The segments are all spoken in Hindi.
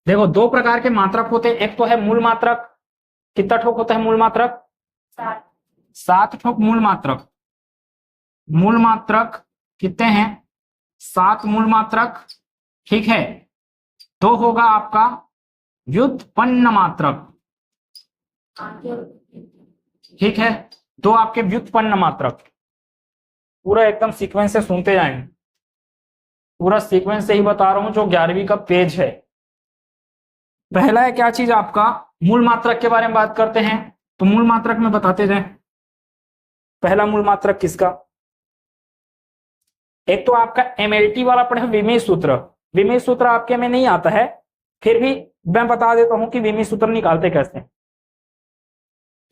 देखो दो प्रकार के मात्रक होते हैं, एक तो है मूल मात्रक। कितना ठोक होता है मूल मात्रक? 7 ठोक मूल मात्रक। मूल मात्रक कितने हैं? 7 मूल मात्रक। ठीक है, तो होगा आपका व्युत्पन्न मात्रक। ठीक है, दो आपके व्युत्पन्न मात्रक। पूरा एकदम सीक्वेंस से सुनते जाएंगे, पूरा सीक्वेंस से ही बता रहा हूं जो 11वीं का पेज है। पहला है क्या चीज आपका? मूल मात्रक के बारे में बात करते हैं, तो मूल मात्रक में बताते जाएं। पहला मूल मात्रक किसका? एक तो आपका एमएलटी वाला पढ़े विमीय सूत्र। विमीय सूत्र आपके में नहीं आता है, फिर भी मैं बता देता हूं कि विमीय सूत्र निकालते कैसे।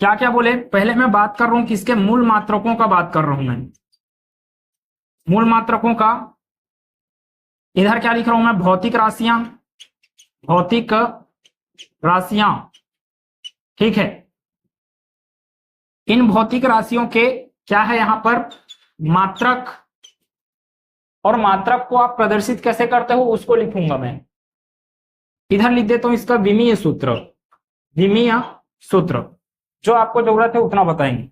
क्या क्या बोले? पहले मैं बात कर रहा हूं किसके? मूल मात्रकों का बात कर रहा हूं मैं, मूल मात्रकों का। इधर क्या लिख रहा हूं मैं? भौतिक राशियां, भौतिक राशियां। ठीक है, इन भौतिक राशियों के क्या है यहां पर? मात्रक। और मात्रक को आप प्रदर्शित कैसे करते हो उसको लिखूंगा मैं। इधर लिख देता हूं इसका विमीय सूत्र। विमीय सूत्र जो आपको जरूरत है उतना बताएंगे।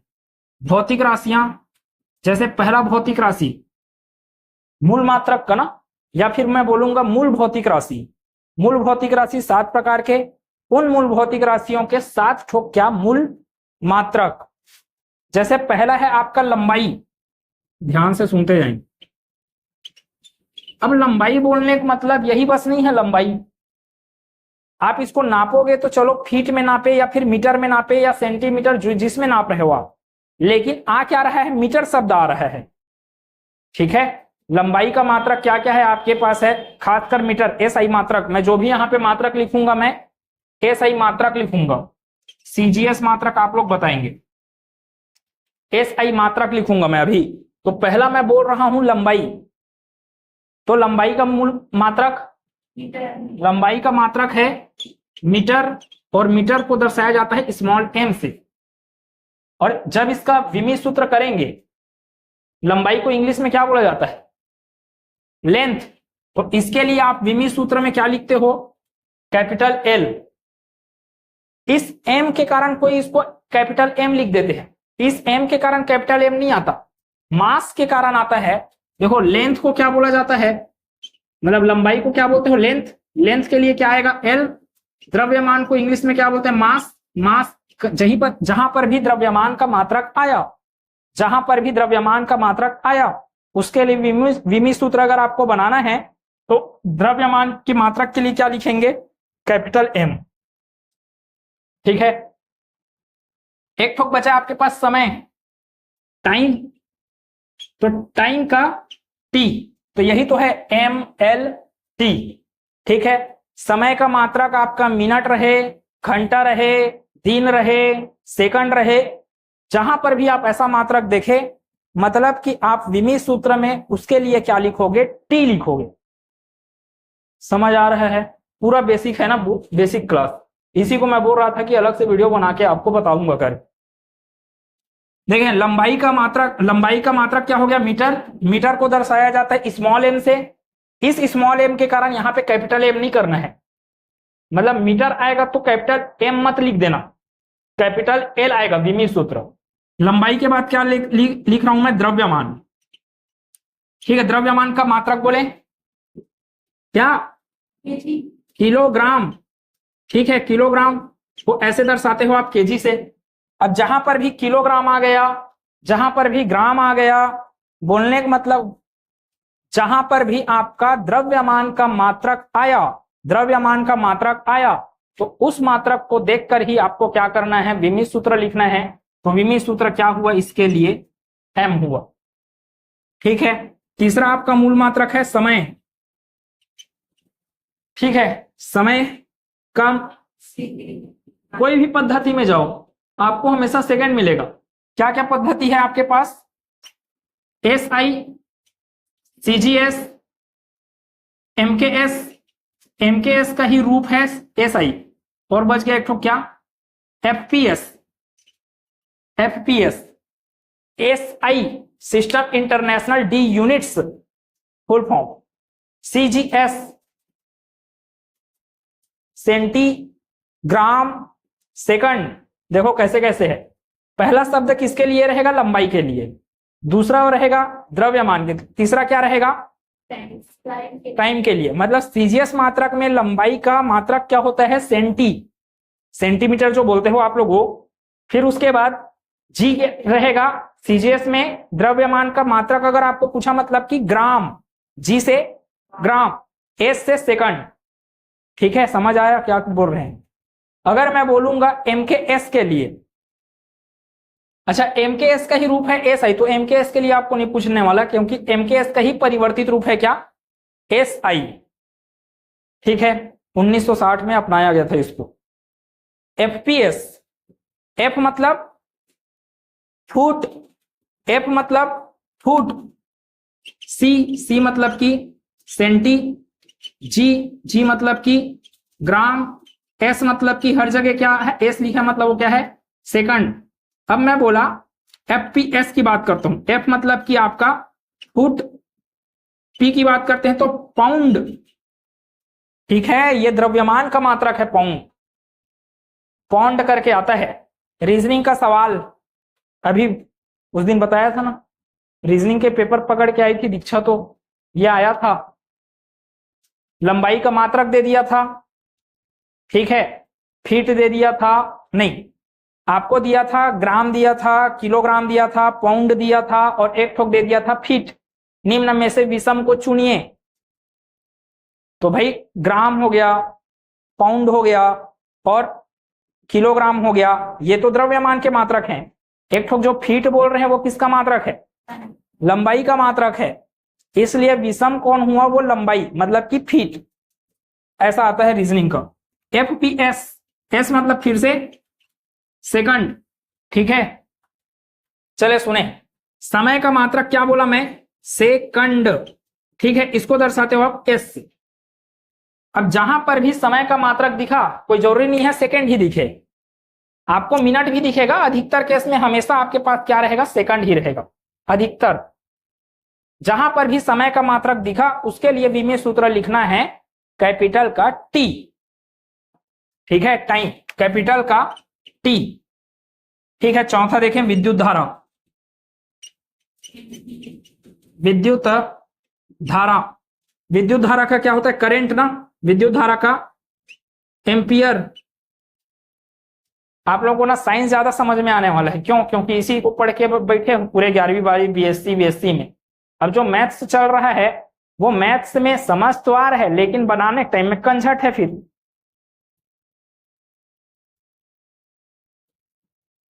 भौतिक राशियां, जैसे पहला भौतिक राशि मूल मात्रक का ना, या फिर मैं बोलूंगा मूल भौतिक राशि। मूल भौतिक राशि 7 प्रकार के, उन मूल भौतिक राशियों के 7 ठोक क्या? मूल मात्रक। जैसे पहला है आपका लंबाई, ध्यान से सुनते जाएंगे। अब लंबाई बोलने का मतलब यही बस नहीं है लंबाई, आप इसको नापोगे तो चलो फीट में नापे या फिर मीटर में नापे या सेंटीमीटर, जिसमें नाप रहे हो आप, लेकिन आ क्या रहा है? मीटर शब्द आ रहा है। ठीक है, लंबाई का मात्रक क्या क्या है आपके पास है? खासकर मीटर, एसआई मात्रक। मैं जो भी यहां पे मात्रक लिखूंगा मैं एसआई मात्रक लिखूंगा, सीजीएस मात्रक आप लोग बताएंगे, एसआई मात्रक लिखूंगा मैं अभी। तो पहला मैं बोल रहा हूं लंबाई, तो लंबाई का मूल मात्रक, लंबाई का मात्रक है मीटर, और मीटर को दर्शाया जाता है स्मॉल एम से। और जब इसका विमीय सूत्र करेंगे, लंबाई को इंग्लिश में क्या बोला जाता है? लेंथ। तो इसके लिए आप विमीय सूत्र में क्या लिखते हो? Capital L. इस एम के कारण कोई इसको कैपिटल एम लिख देते हैं, इस एम के कारण कैपिटल एम नहीं आता, मास के कारण आता है। देखो लेंथ को क्या बोला जाता है, मतलब लंबाई को क्या बोलते हो? लेंथ। लेंथ के लिए क्या आएगा? एल। द्रव्यमान को इंग्लिश में क्या बोलते हैं? मास। मास जहां पर भी द्रव्यमान का मात्रक आया, जहां पर भी द्रव्यमान का मात्रक आया, उसके लिए विमीय सूत्र अगर आपको बनाना है तो द्रव्यमान की मात्रक के लिए क्या लिखेंगे? Capital M. ठीक है, एक ठोक बचा आपके पास समय, टाइम। तो टाइम का टी, तो यही तो है एम एल टी। ठीक है, समय का मात्रक आपका मिनट रहे, घंटा रहे, दिन रहे, सेकंड रहे, जहां पर भी आप ऐसा मात्रक देखें, मतलब कि आप विमीय सूत्र में उसके लिए क्या लिखोगे? टी लिखोगे। समझ आ रहा है? पूरा बेसिक है ना, बेसिक क्लास। इसी को मैं बोल रहा था कि अलग से वीडियो बना के आपको बताऊंगा कर। देखें लंबाई का मात्रक, लंबाई का मात्रक क्या हो गया? मीटर। मीटर को दर्शाया जाता है स्मॉल एम से। इस स्मॉल एम के कारण यहां पे कैपिटल एम नहीं करना है, मतलब मीटर आएगा तो कैपिटल एम मत लिख देना, कैपिटल एल आएगा विमीय सूत्र। लंबाई के बाद क्या लिख रहा हूं मैं? द्रव्यमान। ठीक है, द्रव्यमान का मात्रक बोले क्या? किलोग्राम। ठीक है, किलोग्राम को ऐसे दर्शाते हो आप केजी से। अब जहां पर भी किलोग्राम आ गया, जहां पर भी ग्राम आ गया, बोलने का मतलब जहां पर भी आपका द्रव्यमान का मात्रक आया, द्रव्यमान का मात्रक आया, तो उस मात्रक को देखकर ही आपको क्या करना है? विमीय सूत्र लिखना है। तो विमीय सूत्र क्या हुआ इसके लिए? एम हुआ। ठीक है, तीसरा आपका मूल मात्रक है समय। ठीक है, समय का कोई भी पद्धति में जाओ आपको हमेशा सेकंड मिलेगा। क्या क्या पद्धति है आपके पास? SI, CGS, MKS. एमकेएस का ही रूप है एसआई, और बच गया एक तो क्या? FPS. FPS, SI system international D units full form. CGS, centigram second. देखो कैसे कैसे है, पहला शब्द किसके लिए रहेगा, लंबाई के लिए, दूसरा रहेगा द्रव्यमान के, तीसरा क्या रहेगा, टाइम के लिए। मतलब सीजीएस मात्रक में लंबाई का मात्रक क्या होता है, सेंटीमीटर जो बोलते हो आप लोग वो। फिर उसके बाद जी रहेगा सीजीएस में द्रव्यमान का मात्रक, अगर आपको पूछा मतलब कि ग्राम, जी से ग्राम, एस से सेकंड। ठीक है, समझ आया क्या बोल रहे हैं। अगर मैं बोलूंगा एमकेएस के लिए, अच्छा एमकेएस का ही रूप है एसआई, तो एमकेएस के लिए आपको नहीं पूछने वाला, क्योंकि एमकेएस का ही परिवर्तित रूप है क्या, एसआई। ठीक है, 1960 में अपनाया गया था इसको। एफपीएस, एफ मतलब फुट, एफ मतलब फुट, सी मतलब कि सेंटी, जी मतलब कि ग्राम, एस मतलब कि हर जगह क्या है, एस लिखा मतलब वो क्या है, सेकंड। अब मैं बोला एफपीएस की बात करता हूं, एफ मतलब कि आपका फुट, पी की बात करते हैं तो पाउंड। ठीक है, ये द्रव्यमान का मात्रक है पाउंड, पौंड करके आता है। रीजनिंग का सवाल अभी उस दिन बताया था ना, रीजनिंग के पेपर पकड़ के आई थी दीक्षा, तो ये आया था, लंबाई का मात्रक दे दिया था, ठीक है, फीट दे दिया था, नहीं आपको दिया था ग्राम दिया था, किलोग्राम दिया था, पाउंड दिया था, और एक ठोक दे दिया था फीट। निम्न में से विषम को चुनिए। तो भाई ग्राम हो गया, पाउंड हो गया और किलोग्राम हो गया, ये तो द्रव्यमान के मात्रक हैं। एक ठोक जो फीट बोल रहे हैं वो किसका मात्रक है, लंबाई का मात्रक है। इसलिए विषम कौन हुआ, वो लंबाई मतलब कि फीट, ऐसा आता है रीजनिंग का। एफपीएस, एस मतलब फिर से सेकंड। ठीक है, चले सुने, समय का मात्रक क्या बोला मैं, सेकंड। ठीक है, इसको दर्शाते हो आप एस से। अब जहां पर भी समय का मात्रक दिखा, कोई जरूरी नहीं है सेकंड ही दिखे, आपको मिनट भी दिखेगा। अधिकतर केस में हमेशा आपके पास क्या रहेगा, सेकंड ही रहेगा अधिकतर। जहां पर भी समय का मात्रक दिखा उसके लिए विमेय सूत्र लिखना है कैपिटल का टी। ठीक है, टाइम कैपिटल का टी। ठीक है, चौथा देखें, विद्युत धारा, विद्युत धारा, विद्युत धारा का क्या होता है, करंट ना, विद्युत धारा का एम्पियर। आप लोगों को ना साइंस ज्यादा समझ में आने वाला है, क्यों, क्योंकि इसी को पढ़ के बैठे पूरे 11वीं 12वीं बीएससी में। अब जो मैथ्स चल रहा है वो मैथ्स में समझ तो आ रहा है, लेकिन बनाने टाइम में कंझट है। फिर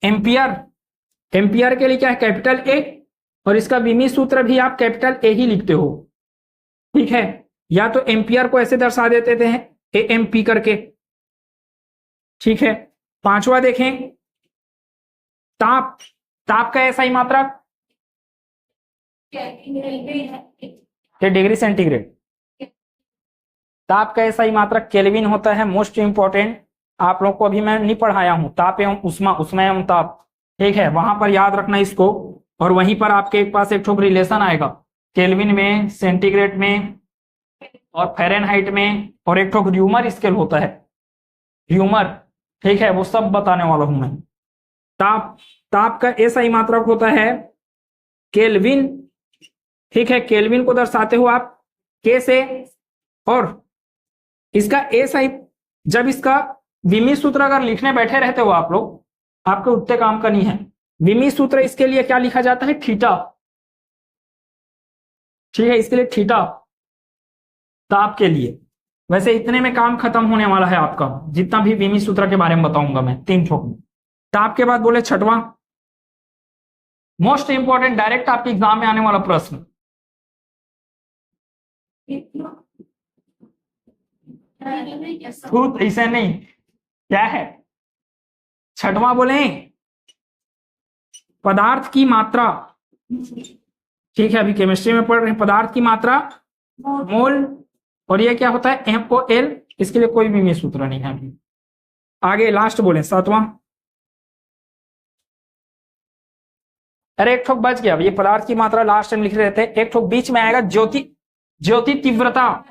एम्पियर, एम्पियर के लिए क्या है, कैपिटल ए, और इसका विमीय सूत्र भी आप कैपिटल ए ही लिखते हो। ठीक है, या तो एम्पियर को ऐसे दर्शा देते थे ए एम पी करके। ठीक है, पांचवा देखें, ताप, ताप का ऐसा ही मात्रक डिग्री सेंटीग्रेड, ताप का ऐसा ही मात्रक केल्विन होता है। मोस्ट इंपॉर्टेंट, आप लोग को अभी मैं नहीं पढ़ाया हूं, ताप एवं उष्मा, उष्मा एवं ताप। ठीक है, वहां पर याद रखना इसको, और वहीं पर आपके पास एक ठोक रिलेशन आएगा केल्विन में, सेंटीग्रेड में और फ़ारेनहाइट में, और एक ठोक र्यूमर स्केल होता है, र्यूमर। ठीक है, वो सब बताने वाला हूं मैं। ताप, ताप का ऐसा ही मात्रक होता है केल्विन। ठीक है, केल्विन को दर्शाते हो आप के से, और इसका ऐसा ही, जब इसका विमीय सूत्र अगर लिखने बैठे रहते हो आप लोग, आपके उतने काम का नहीं है। विमीय सूत्र इसके लिए क्या लिखा जाता है, थीटा। ठीक है, इसके लिए थीटा, ताप के लिए। वैसे इतने में काम खत्म होने वाला है आपका, जितना भी विमीय सूत्र के बारे में बताऊंगा मैं 3 ठोक में। ताप के बाद बोले छठवां, मोस्ट इंपॉर्टेंट, डायरेक्ट आपके एग्जाम में आने वाला प्रश्न, ऐसे नहीं, क्या है, छठवां बोले पदार्थ की मात्रा। ठीक है, अभी केमिस्ट्री में पढ़ रहे हैं, पदार्थ की मात्रा मोल, और ये क्या होता है, MOL। इसके लिए कोई भी सूत्र नहीं है अभी। आगे लास्ट बोले सातवां, अरे एक ठोक बच गया, ये पदार्थ की मात्रा लास्ट टाइम लिख रहे थे, एक ठोक बीच में आएगा, ज्योति, ज्योति तीव्रता,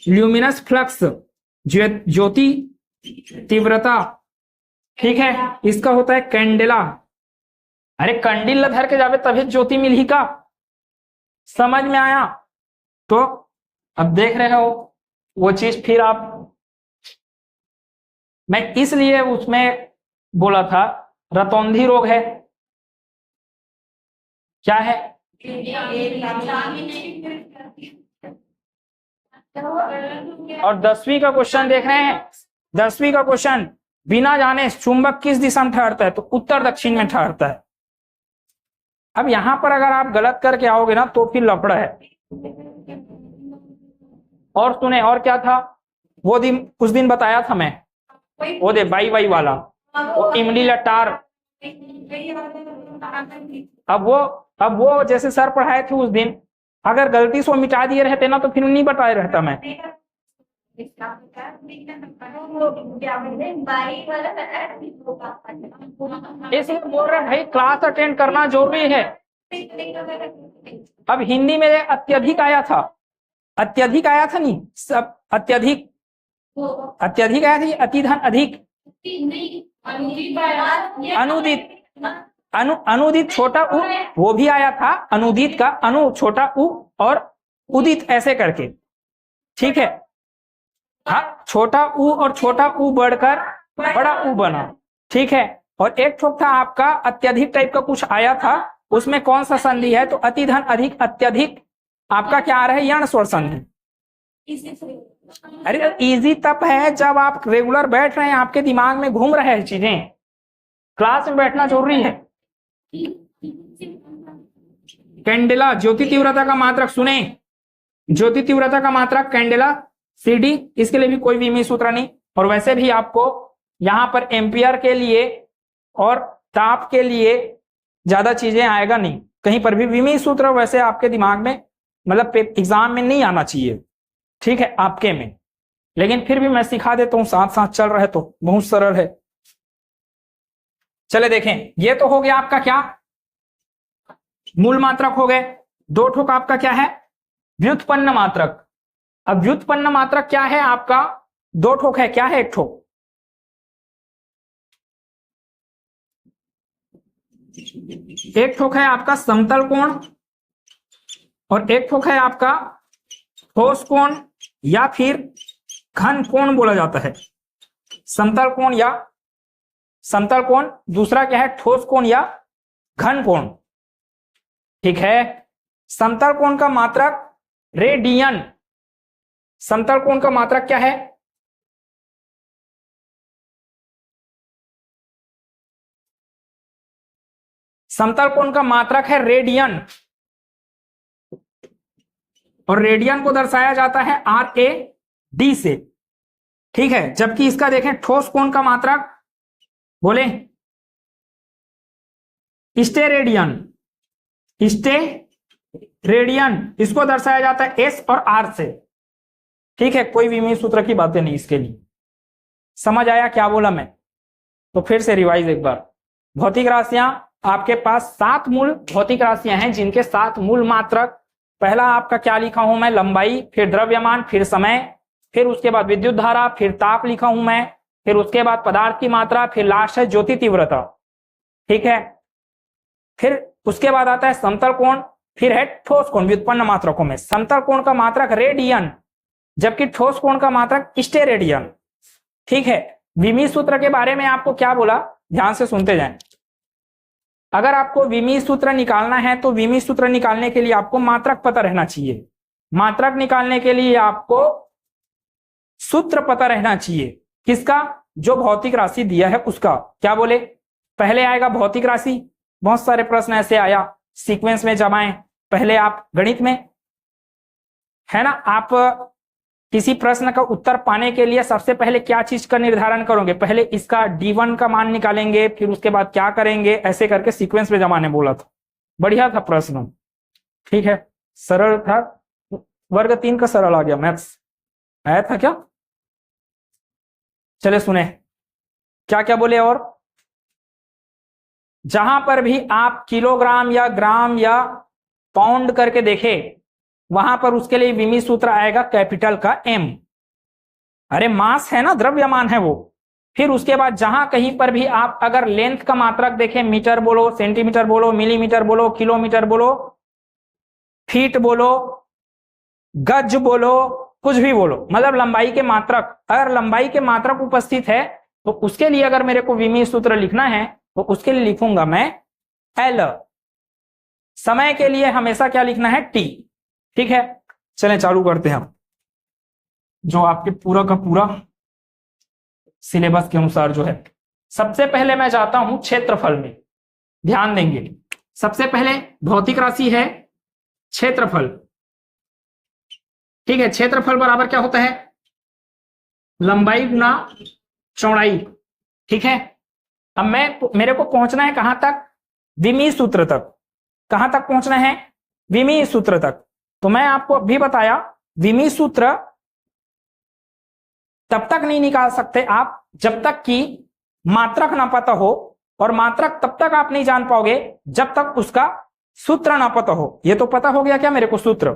ल्यूमिनस फ्लक्स। ज्योति तीव्रता, ठीक है, इसका होता है कैंडेला। अरे कंडील धर के जावे तभी ज्योति मिली का, समझ में आया? तो अब देख रहे हो वो चीज, फिर आप, मैं इसलिए उसमें बोला था रतौंधी रोग है, क्या है? और 10वीं का क्वेश्चन देख रहे हैं, 10वीं का क्वेश्चन, बिना जाने चुंबक किस दिशा में ठहरता है? तो उत्तर दक्षिण में ठहरता है। अब यहां पर अगर आप गलत करके आओगे ना तो फिर लफड़ा है। और सुने, और क्या था वो दिन, उस दिन बताया था मैं, वो दे बाई बाई वाला, वो इमली लटार। अब वो जैसे सर पढ़ाए थे उस दिन, अगर गलती से वो मिटा दिए रहते ना तो फिर नहीं बताए रहता मैं। इसलिए बोल रहे भाई क्लास अटेंड करना जरूरी है। अब हिंदी में अत्यधिक आया था, अत्यधिक आया था, नहीं सब अत्यधिक, अत्यधिक आया था, अतिधन अधिक, अनुदित, अनुदित छोटा उ, वो भी आया था, अनुदित का अनु छोटा उ और उदित ऐसे करके, ठीक है। हाँ, छोटा उ और छोटा उ बढ़कर बड़ा उ बना, ठीक है। और एक ठोक था आपका अत्यधिक टाइप का कुछ आया था, उसमें कौन सा संधि है? तो अतिधन अधिक अत्यधिक आपका क्या आ रहा है? यण स्वर संधि। अरे इजी तब है जब आप रेगुलर बैठ रहे हैं, आपके दिमाग में घूम रहे हैं चीजें, क्लास में बैठना जरूरी है। कैंडेला, ज्योति तीव्रता का मात्रक, सुने, ज्योति तीव्रता का मात्रक कैंडेला CD, इसके लिए भी कोई विमी सूत्र नहीं। और वैसे भी आपको यहां पर एम्पियर के लिए और ताप के लिए ज्यादा चीजें आएगा नहीं, कहीं पर भी विमी सूत्र वैसे आपके दिमाग में, मतलब एग्जाम में नहीं आना चाहिए, ठीक है, आपके में, लेकिन फिर भी मैं सिखा देता हूं, साथ साथ चल रहे तो बहुत सरल है। चले देखें, ये तो हो गया आपका क्या, मूल मात्रक हो गए। दो ठोक आपका क्या है? व्युत्पन्न मात्रक। अब व्युत्पन्न मात्रक क्या है आपका? दो ठोक है, क्या है? एक ठोक, एक ठोक है आपका समतल कोण और एक ठोक है आपका ठोस कोण या फिर घन कोण बोला जाता है। समतल कोण या समतल कोण, दूसरा क्या है? ठोस कोण या घन कोण, ठीक है। समतल कोण का मात्रक रेडियन, समतल कोण का मात्रक क्या है? समतल कोण का मात्रक है रेडियन, और रेडियन को दर्शाया जाता है RAD से, ठीक है। जबकि इसका देखें ठोस कोण का मात्रक, बोले स्टेरेडियन, स्टेरेडियन, इसको दर्शाया जाता है S और R से, ठीक है। कोई विमी सूत्र की बातें नहीं इसके लिए। समझ आया क्या बोला मैं? तो फिर से रिवाइज एक बार। भौतिक राशियां, आपके पास 7 मूल भौतिक राशियां हैं जिनके 7 मूल मात्रक, पहला आपका क्या लिखा हूं मैं? लंबाई, फिर द्रव्यमान, फिर समय, फिर उसके बाद विद्युत धारा, फिर ताप लिखा हूं मैं, फिर उसके बाद पदार्थ की मात्रा, फिर लास्ट है ज्योति तीव्रता, ठीक है। फिर उसके बाद आता है समतल कोण, फिर है ठोस कोण। व्युत्पन्न मात्रकों में समतल कोण का मात्रक रेडियन, जबकि ठोस कोण का मात्रक स्टेरेडियन, ठीक है। विमी सूत्र के बारे में आपको क्या बोला, ध्यान से सुनते जाएं। अगर आपको विमी सूत्र निकालना है तो विमी सूत्र निकालने के लिए आपको मात्रक पता रहना चाहिए, मात्रक निकालने के लिए आपको सूत्र पता रहना चाहिए। किसका? जो भौतिक राशि दिया है उसका। क्या बोले? पहले आएगा भौतिक राशि, बहुत सारे प्रश्न ऐसे आया, सीक्वेंस में जमाएं। पहले आप गणित में, है ना, आप किसी प्रश्न का उत्तर पाने के लिए सबसे पहले क्या चीज का निर्धारण करोगे? पहले इसका D1 का मान निकालेंगे, फिर उसके बाद क्या करेंगे, ऐसे करके सीक्वेंस में जमाने बोला था। बढ़िया था प्रश्न, ठीक है, सरल था। वर्ग 3 का सरल आ गया, मैथ्स आया था क्या? चले सुने क्या क्या बोले। और जहां पर भी आप किलोग्राम या ग्राम या पाउंड करके देखे, वहां पर उसके लिए विमी सूत्र आएगा कैपिटल का M। अरे मास है ना, द्रव्यमान है वो। फिर उसके बाद जहां कहीं पर भी आप अगर लेंथ का मात्रक देखें, मीटर बोलो, सेंटीमीटर बोलो, मिलीमीटर बोलो, किलोमीटर बोलो, फीट बोलो, गज बोलो, कुछ भी बोलो, मतलब लंबाई के मात्रक, अगर लंबाई के मात्रक उपस्थित है तो उसके लिए अगर मेरे को विमीय सूत्र लिखना है तो उसके लिए लिखूंगा मैं एल। समय के लिए हमेशा क्या लिखना है, टी। ठीक है, चलें चालू करते हैं जो आपके पूरा का पूरा सिलेबस के अनुसार जो है। सबसे पहले मैं जाता हूं क्षेत्रफल में, ध्यान देंगे। सबसे पहले भौतिक राशि है क्षेत्रफल। ठीक है, क्षेत्रफल बराबर क्या होता है, लंबाई गुना चौड़ाई। ठीक है, अब मेरे को पहुंचना है कहां तक, विमीय सूत्र तक। कहां तक पहुंचना है, विमीय सूत्र तक। तो मैं आपको अभी बताया विमीय सूत्र तब तक नहीं निकाल सकते आप जब तक कि मात्रक ना पता हो, और मात्रक तब तक आप नहीं जान पाओगे जब तक उसका सूत्र ना पता हो। ये तो पता हो गया क्या मेरे को सूत्र,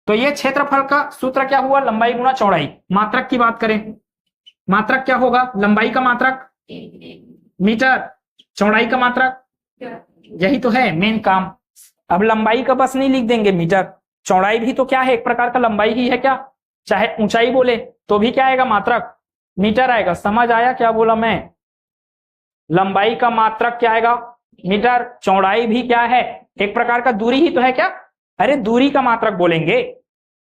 तो ये क्षेत्रफल का सूत्र क्या हुआ, लंबाई गुना चौड़ाई। मात्रक की बात करें, मात्रक क्या होगा, लंबाई का मात्रक मीटर, चौड़ाई का मात्रक, यही तो है मेन काम। अब लंबाई का बस नहीं लिख देंगे मीटर, चौड़ाई भी तो क्या है, एक प्रकार का लंबाई ही है क्या, चाहे ऊंचाई बोले तो भी क्या आएगा, मात्रक मीटर आएगा। समझ आया क्या बोला मैं, लंबाई का मात्रक क्या आएगा, मीटर, चौड़ाई भी क्या है, एक प्रकार का दूरी ही तो है क्या, अरे दूरी का मात्रक बोलेंगे,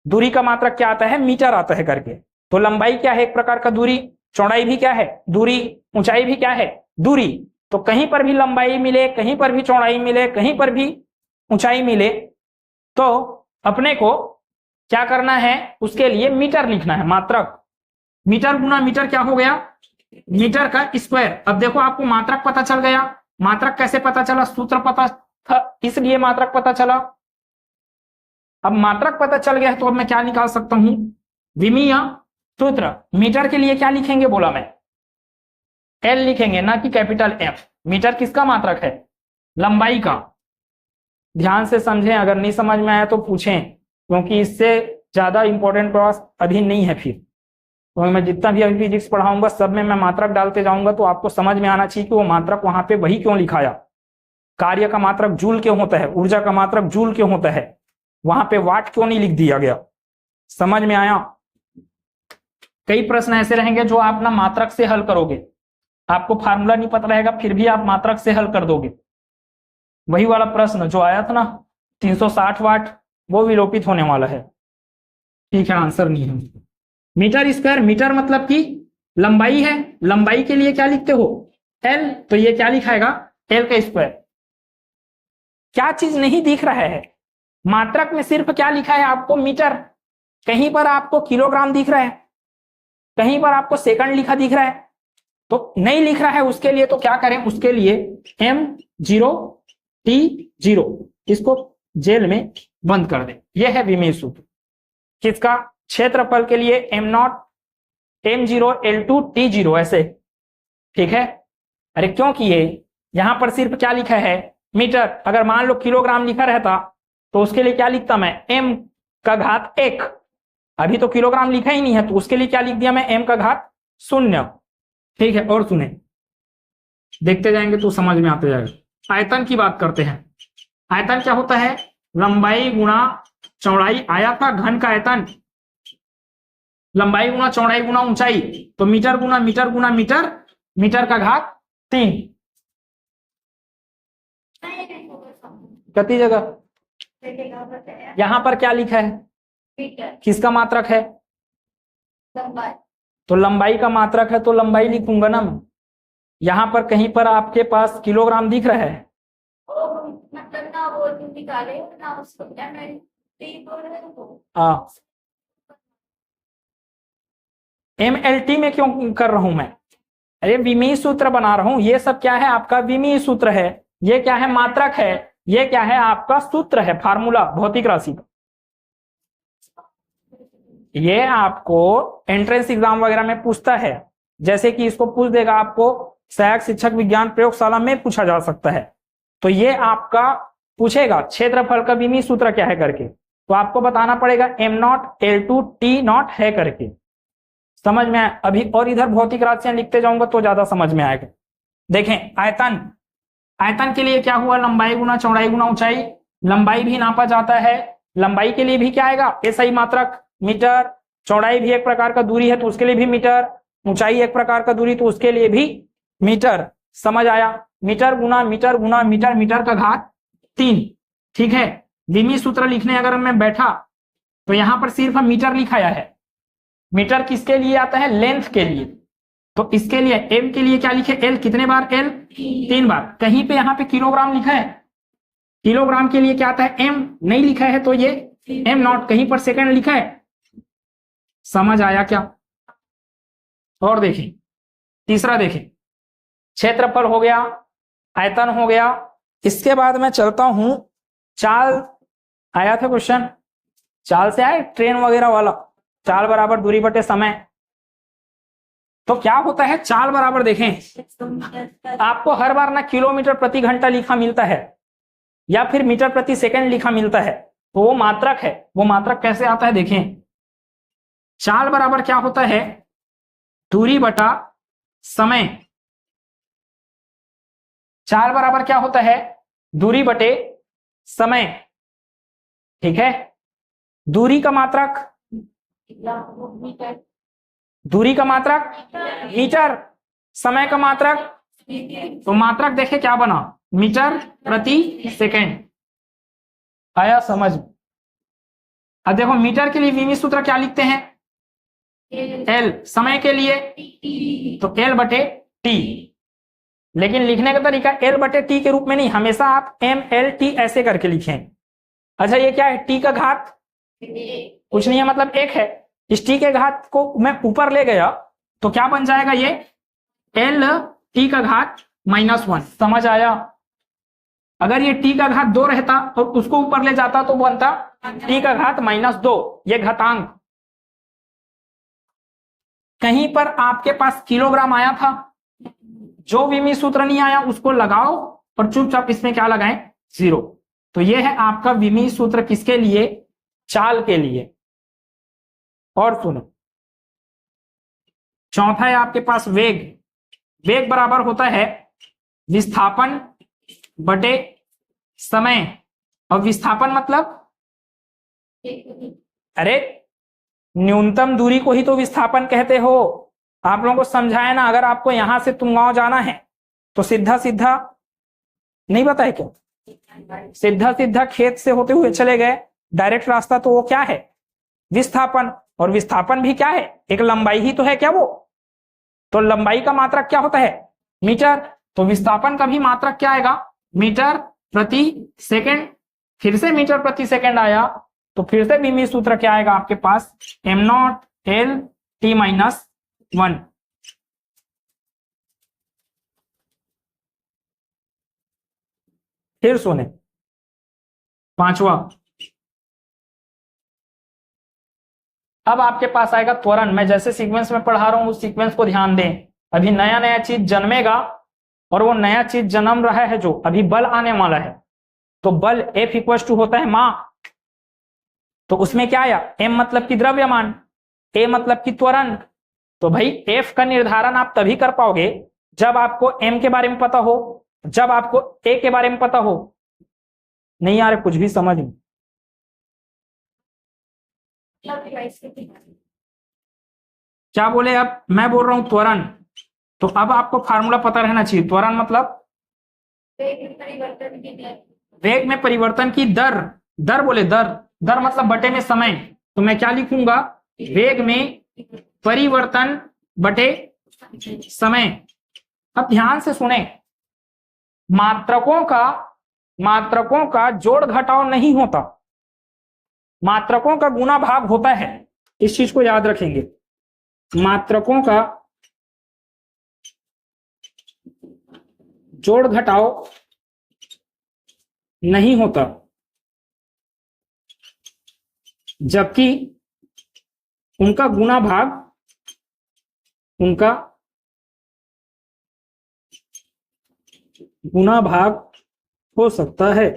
दूरी का मात्रक क्या आता है, मीटर आता है करके। तो लंबाई क्या है, एक प्रकार का दूरी, चौड़ाई भी क्या है, दूरी, ऊंचाई भी क्या है, दूरी। तो कहीं पर भी लंबाई मिले, कहीं पर भी चौड़ाई मिले, कहीं पर भी ऊंचाई मिले, तो अपने को क्या करना है, उसके लिए मीटर लिखना है, मात्रक। मीटर गुना मीटर क्या हो गया, मीटर का स्क्वायर। अब देखो आपको मात्रक पता चल गया। मात्रक कैसे पता चला, सूत्र पता था इसलिए मात्रक पता चला। अब मात्रक पता चल गया तो अब मैं क्या निकाल सकता हूं, विमीय सूत्र। मीटर के लिए क्या लिखेंगे बोला मैं, एल लिखेंगे, ना कि कैपिटल एफ। मीटर किसका मात्रक है, लंबाई का। ध्यान से समझें, अगर नहीं समझ में आया तो पूछें, क्योंकि इससे ज्यादा इंपॉर्टेंट क्लास अभी नहीं है। फिर तो मैं जितना भी अभी फिजिक्स पढ़ाऊंगा सब में मैं मात्रक डालते जाऊंगा, तो आपको समझ में आना चाहिए कि वो मात्रक वहां पे वही क्यों लिखाया। कार्य का मात्रक जूल क्यों होता है, ऊर्जा का मात्रक जूल क्यों होता है, वहां पे वाट क्यों नहीं लिख दिया गया। समझ में आया। कई प्रश्न ऐसे रहेंगे जो आप ना मात्रक से हल करोगे, आपको फार्मूला नहीं पता रहेगा फिर भी आप मात्रक से हल कर दोगे। वही वाला प्रश्न जो आया था ना 360 वाट, वो विलोपित होने वाला है। ठीक है, आंसर नहीं है। मीटर स्क्वायर, मीटर मतलब कि लंबाई है, लंबाई के लिए क्या लिखते हो, एल, तो ये क्या लिखाएगा, एल का स्क्वायर। क्या चीज नहीं दिख रहा है, मात्रक में सिर्फ क्या लिखा है आपको, मीटर। कहीं पर आपको किलोग्राम दिख रहा है, कहीं पर आपको सेकंड लिखा दिख रहा है, तो नहीं लिख रहा है उसके लिए तो क्या करें, उसके लिए M0 T0 इसको जेल में बंद कर दें। यह है विमीय सूत्र किसका, क्षेत्रफल के लिए M0 M0 L2 T0 ऐसे। ठीक है, अरे क्यों किए, यहां पर सिर्फ क्या लिखा है, मीटर। अगर मान लो किलोग्राम लिखा रहता तो उसके लिए क्या लिखता मैं, m का घात 1। अभी तो किलोग्राम लिखा ही नहीं है तो उसके लिए क्या लिख दिया मैं, m का घात 0। ठीक है, और सुने, देखते जाएंगे तो समझ में आते जाएगा। आयतन की बात करते हैं। आयतन क्या होता है, लंबाई गुणा चौड़ाई, आयत घन का आयतन, लंबाई गुणा चौड़ाई गुणा ऊंचाई, तो मीटर गुणा मीटर गुणा मीटर, मीटर का घात 3। कितनी जगह, यहां पर क्या लिखा है, किसका मात्रक है, तो लंबाई का मात्रक है तो लंबाई लिखूंगा ना मैं। यहां पर कहीं पर आपके पास किलोग्राम दिख रहा है, MLT में क्यों कर रहा हूं मैं, अरे विमीय सूत्र बना रहा हूं। ये सब क्या है, आपका विमीय सूत्र है। ये क्या है, मात्रक है। ये क्या है, आपका सूत्र है, फार्मूला भौतिक राशि का। ये आपको एंट्रेंस एग्जाम वगैरह में पूछता है, जैसे कि इसको पूछ देगा आपको सहायक शिक्षक विज्ञान प्रयोगशाला में पूछा जा सकता है। तो ये आपका पूछेगा क्षेत्रफल का विमीय सूत्र क्या है करके, तो आपको बताना पड़ेगा M0 L2 T0 है करके। समझ में आया? अभी और इधर भौतिक राशियां लिखते जाऊंगा तो ज्यादा समझ में आएगा। देखें आयतन, आयतन के लिए क्या हुआ, लंबाई गुना चौड़ाई गुना ऊंचाई। लंबाई भी नापा जाता है, लंबाई के लिए भी क्या आएगा, एसआई मात्रक मीटर। चौड़ाई भी एक प्रकार का दूरी है तो उसके लिए भी मीटर। ऊंचाई एक प्रकार का दूरी तो उसके लिए भी मीटर। समझ आया? मीटर गुना मीटर गुना मीटर, मीटर का घात 3। ठीक है, विमी सूत्र लिखने अगर मैं बैठा तो यहां पर सिर्फ मीटर लिखाया है। मीटर किसके लिए आता है, लेंथ के लिए। तो इसके लिए एम के लिए क्या लिखे, एल कितने बार, एल 3 बार। कहीं पे यहाँ पे किलोग्राम लिखा है, किलोग्राम के लिए क्या आता है, एम नहीं लिखा है तो ये एम नॉट। कहीं पर सेकंड लिखा है। समझ आया क्या? और देखें तीसरा, देखें क्षेत्रफल हो गया, आयतन हो गया। इसके बाद मैं चलता हूं, चाल आया था क्वेश्चन, चाल से आए ट्रेन वगैरह वाला, चाल बराबर दूरी बटे समय। तो क्या होता है, चाल बराबर देखें आपको हर बार ना किलोमीटर प्रति घंटा लिखा मिलता है या फिर मीटर प्रति सेकंड लिखा मिलता है, तो वो मात्रक है। वो मात्रक कैसे आता है, देखें चाल बराबर क्या होता है, दूरी बटा समय। चाल बराबर क्या होता है, दूरी बटे समय। ठीक है, दूरी का मात्रक, दूरी का मात्रक मीटर, समय का मात्रक, तो मात्रक देखे क्या बना, मीटर प्रति सेकंड। आया समझ? अब देखो मीटर के लिए विमी सूत्र क्या लिखते हैं, एल। समय के लिए तो एल बटे टी, लेकिन लिखने का तरीका एल बटे टी के रूप में नहीं, हमेशा आप एम एल टी ऐसे करके लिखें। अच्छा ये क्या है, टी का घात कुछ नहीं है, मतलब 1 है। इस टी के घात को मैं ऊपर ले गया तो क्या बन जाएगा, ये एल टी का घात -1। समझ आया? अगर ये टी का घात 2 रहता और उसको ऊपर ले जाता तो बनता टी का घात -2, ये घातांक। कहीं पर आपके पास किलोग्राम आया था, जो विमी सूत्र नहीं आया उसको लगाओ और चुपचाप इसमें क्या लगाएं, 0। तो ये है आपका विमी सूत्र किसके लिए, चाल के लिए। और सुनो चौथा है आपके पास वेग। वेग बराबर होता है विस्थापन बटे समय। और विस्थापन मतलब, अरे न्यूनतम दूरी को ही तो विस्थापन कहते हो। आप लोगों को समझाया ना, अगर आपको यहां से तुंगांव जाना है तो सीधा सीधा, नहीं पता है क्या, सीधा सीधा खेत से होते हुए चले गए, डायरेक्ट रास्ता, तो वो क्या है, विस्थापन। और विस्थापन भी क्या है, एक लंबाई ही तो है क्या वो। तो लंबाई का मात्रक क्या होता है, मीटर। तो विस्थापन का भी मात्रक क्या आएगा, मीटर प्रति सेकंड। फिर से मीटर प्रति सेकंड आया तो फिर से विमी सूत्र क्या आएगा आपके पास, एम नॉट एल टी -1। फिर सुने पांचवा, अब आपके पास आएगा त्वरण। मैं जैसे सीक्वेंस में पढ़ा रहा हूं उस सीक्वेंस को ध्यान दें। अभी नया नया चीज जन्मेगा और वो नया चीज जन्म रहा है, जो अभी बल आने वाला है। तो बल F = होता है मां। तो उसमें क्या आया, m मतलब कि द्रव्यमान, a मतलब कि त्वरण। तो भाई F का निर्धारण आप तभी कर पाओगे जब आपको m के बारे में पता हो, जब आपको a के बारे में पता हो। नहीं यार कुछ भी समझ नहीं, क्या बोले। अब मैं बोल रहा हूं त्वरण, तो अब आपको फार्मूला पता रहना चाहिए। त्वरण मतलब वेग में परिवर्तन की दर। दर बोले दर, दर मतलब बटे में समय। तो मैं क्या लिखूंगा, वेग में परिवर्तन बटे समय। अब ध्यान से सुने, मात्रकों का जोड़ घटाव नहीं होता, मात्रकों का गुना भाग होता है। इस चीज को याद रखेंगे, मात्रकों का जोड़ घटाव नहीं होता, जबकि उनका गुना भाग हो सकता है।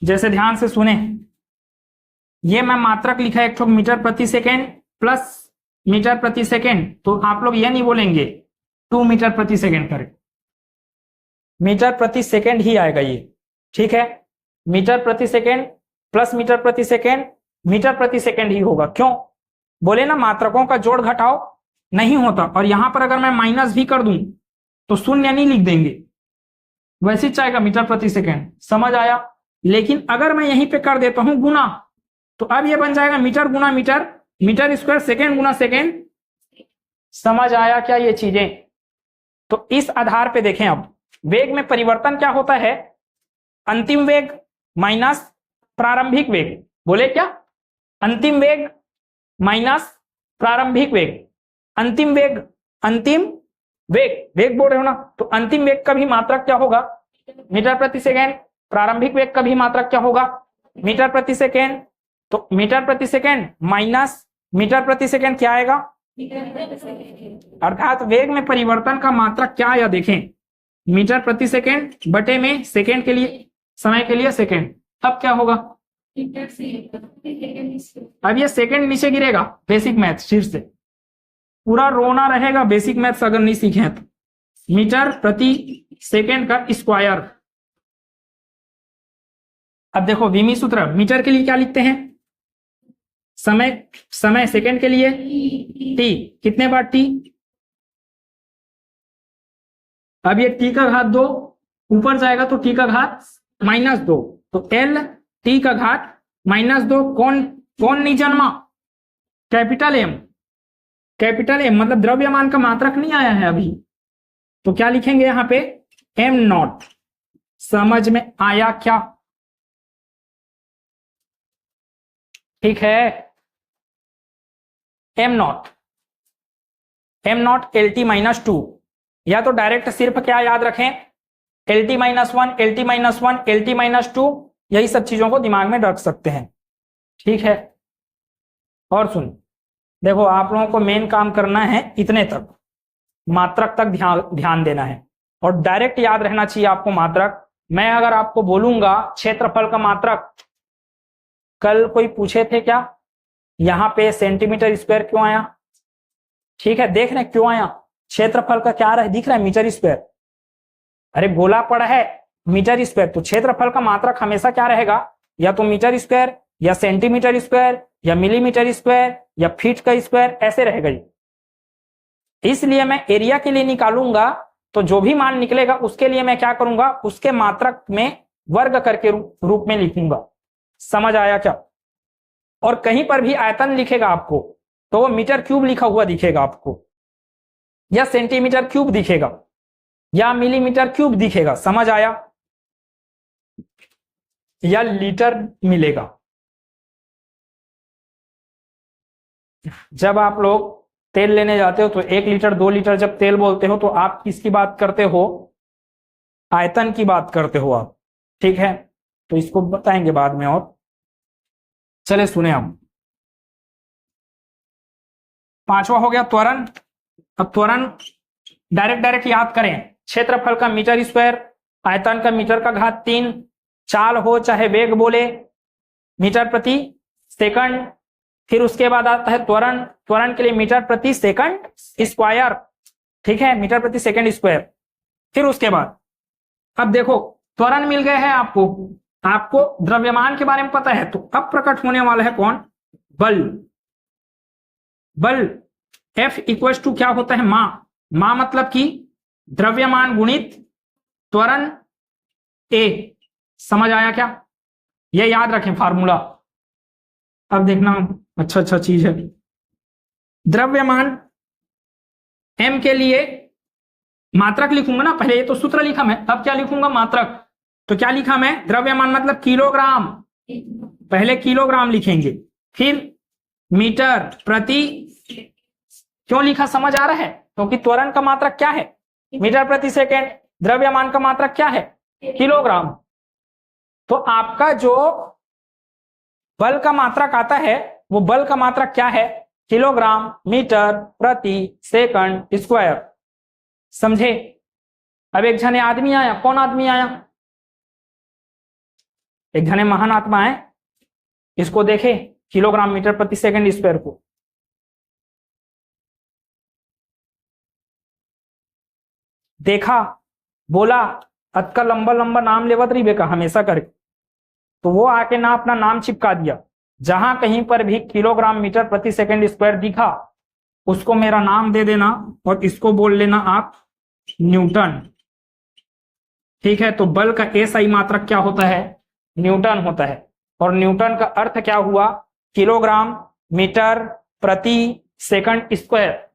जैसे ध्यान से सुने, ये मैं मात्रक लिखा है, 1 मीटर प्रति सेकेंड, प्लस मीटर प्रति सेकेंड, तो आप लोग ये नहीं बोलेंगे 2 मीटर प्रति सेकेंड करें, मीटर प्रति सेकेंड ही आएगा ये, ठीक है। मीटर प्रति सेकेंड प्लस मीटर प्रति सेकेंड, मीटर प्रति सेकेंड ही होगा। क्यों बोले ना, मात्रकों का जोड़ घटाओ नहीं होता, और यहां पर अगर मैं माइनस भी कर दूं तो शून्य नहीं लिख देंगे, वैसे चाहेगा मीटर प्रति सेकेंड, समझ आया। लेकिन अगर मैं यहीं पे कर देता हूं गुना, तो अब ये बन जाएगा मीटर गुना मीटर, मीटर स्क्वायर सेकेंड गुना सेकेंड। समझ आया क्या ये चीजें? तो इस आधार पे देखें, अब वेग में परिवर्तन क्या होता है, अंतिम वेग माइनस प्रारंभिक वेग। बोले क्या, अंतिम वेग माइनस प्रारंभिक वेग, अंतिम वेग, अंतिम वेग, वेग बोल रहे हो ना, तो अंतिम वेग का भी मात्रक क्या होगा, मीटर प्रति सेकेंड। प्रारंभिक वेग का भी मात्रक क्या होगा, मीटर प्रति सेकेंड। तो मीटर प्रति सेकेंड माइनस मीटर प्रति सेकेंड क्या आएगा, अर्थात वेग में परिवर्तन का मात्रक क्या आया, देखें, मीटर प्रति सेकेंड बटे में सेकेंड के लिए, समय के लिए सेकेंड। अब क्या होगा, अब ये सेकेंड नीचे गिरेगा, बेसिक मैथ्स फिर से पूरा रोना रहेगा, बेसिक मैथ्स अगर नहीं सीखे हैं तो। मीटर प्रति सेकेंड का स्क्वायर। अब देखो विमी सूत्र, मीटर के लिए क्या लिखते हैं, समय, समय सेकेंड के लिए टी, कितने बार टी, अब ये टी का घात 2 ऊपर जाएगा तो टी का घात -2, तो एल टी का घात -2। कौन कौन नहीं जन्मा, कैपिटल एम, कैपिटल एम मतलब द्रव्यमान का मात्रक नहीं आया है अभी, तो क्या लिखेंगे यहां पे, एम नॉट। समझ में आया क्या, ठीक है। Am not, am naught L T -2, या तो डायरेक्ट सिर्फ क्या याद रखें, L T -1, L T -1, L T -2, यही सब चीजों को दिमाग में रख सकते हैं, ठीक है। और सुन, देखो आप लोगों को मेन काम करना है इतने तक, मात्रक तक ध्यान देना है, और डायरेक्ट याद रहना चाहिए आपको मात्रक। मैं अगर आपको बोलूंगा क्षेत्रफल का मात्रक, कल कोई पूछे थे क्या, यहां पे सेंटीमीटर स्क्वायर क्यों आया, ठीक है, देख रहे क्यों आया, क्षेत्रफल का क्या रहा, दिख रहा है मीटर स्क्वायर, अरे गोला पड़ा है मीटर स्क्वायर, तो क्षेत्रफल का मात्रक हमेशा क्या रहेगा, या तो मीटर स्क्वायर, या सेंटीमीटर स्क्वायर, या मिलीमीटर स्क्वायर, या फीट का स्क्वायर, ऐसे रहेगा। इसलिए मैं एरिया के लिए निकालूंगा तो जो भी मान निकलेगा उसके लिए मैं क्या करूंगा, उसके मात्रक में वर्ग करके रूप में लिखूंगा। समझ आया क्या? और कहीं पर भी आयतन लिखेगा आपको तो वो मीटर क्यूब लिखा हुआ दिखेगा आपको, या सेंटीमीटर क्यूब दिखेगा, या मिलीमीटर क्यूब दिखेगा। समझ आया? या लीटर मिलेगा। जब आप लोग तेल लेने जाते हो तो 1 लीटर 2 लीटर जब तेल बोलते हो तो आप किसकी बात करते हो, आयतन की बात करते हो आप, ठीक है। तो इसको बताएंगे बाद में। और चले सुने हम, 5वां हो गया त्वरण। अब त्वरण डायरेक्ट याद करें, क्षेत्रफल का मीटर स्क्वायर, आयतन का मीटर का घात 3, चाल हो चाहे वेग बोले, मीटर प्रति सेकंड। फिर उसके बाद आता है त्वरण, त्वरण के लिए मीटर प्रति सेकंड स्क्वायर, ठीक है, मीटर प्रति सेकंड स्क्वायर। फिर उसके बाद अब देखो त्वरण मिल गए हैं आपको, आपको द्रव्यमान के बारे में पता है, तो अब प्रकट होने वाला है कौन, बल। बल F इक्वल टू क्या होता है, मां मतलब कि द्रव्यमान गुणित त्वरण A। समझ आया क्या? ये याद रखें फार्मूला। अब देखना अच्छा चीज है, द्रव्यमान M के लिए मात्रक लिखूंगा ना, पहले ये तो सूत्र लिखा मैं, अब क्या लिखूंगा, मात्रक। तो क्या लिखा मैं, द्रव्यमान मतलब किलोग्राम, पहले किलोग्राम लिखेंगे, फिर मीटर प्रति, क्यों लिखा समझ आ रहा है, क्योंकि त्वरण का मात्रक क्या है, मीटर प्रति सेकेंड, द्रव्यमान का मात्रक क्या है, किलोग्राम। तो आपका जो बल का मात्रक आता है वो बल का मात्रक क्या है, किलोग्राम मीटर प्रति सेकंड स्क्वायर। समझे? अब एक जने आदमी आया, कौन आदमी आया, एक जने महान आत्मा है, इसको देखे किलोग्राम मीटर प्रति सेकंड स्क्वायर को, देखा, बोला, अतका लंबा लंबा नाम लेवत रही बेका हमेशा करके, तो वो आके ना अपना नाम चिपका दिया। जहां कहीं पर भी किलोग्राम मीटर प्रति सेकंड स्क्वायर दिखा उसको मेरा नाम दे देना और इसको बोल लेना आप न्यूटन। ठीक है, तो बल का एसआई मात्रक क्या होता है? न्यूटन होता है। और न्यूटन का अर्थ क्या हुआ? किलोग्राम मीटर प्रति सेकंड स्क्वायर।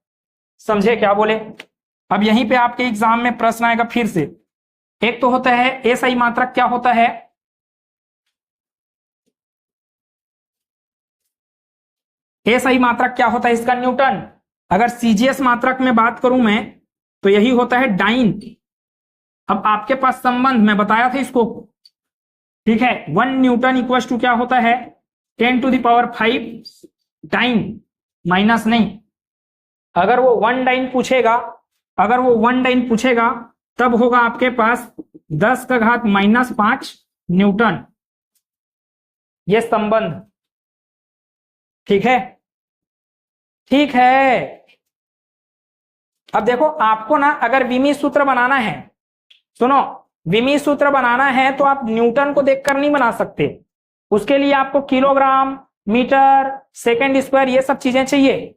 समझे क्या बोले? अब यहीं पे आपके एग्जाम में प्रश्न आएगा फिर से। एक तो होता है एसआई मात्रक, क्या होता है? एसआई मात्रक क्या होता है इसका? न्यूटन। अगर सीजीएस मात्रक में बात करूं मैं तो यही होता है डाइन। अब आपके पास संबंध मैं बताया था इसको, ठीक है, 1 न्यूटन इक्वल टू क्या होता है? 10⁵ डाइन, माइनस नहीं। अगर वो 1 डाइन पूछेगा, अगर वो 1 डाइन पूछेगा तब होगा आपके पास 10⁻⁻5 न्यूटन, ये संबंध। ठीक है, ठीक है। अब देखो आपको ना अगर विमी सूत्र बनाना है, सुनो, विमी सूत्र बनाना है तो आप न्यूटन को देखकर नहीं बना सकते। उसके लिए आपको किलोग्राम मीटर सेकंड स्क्वायर ये सब चीजें चाहिए।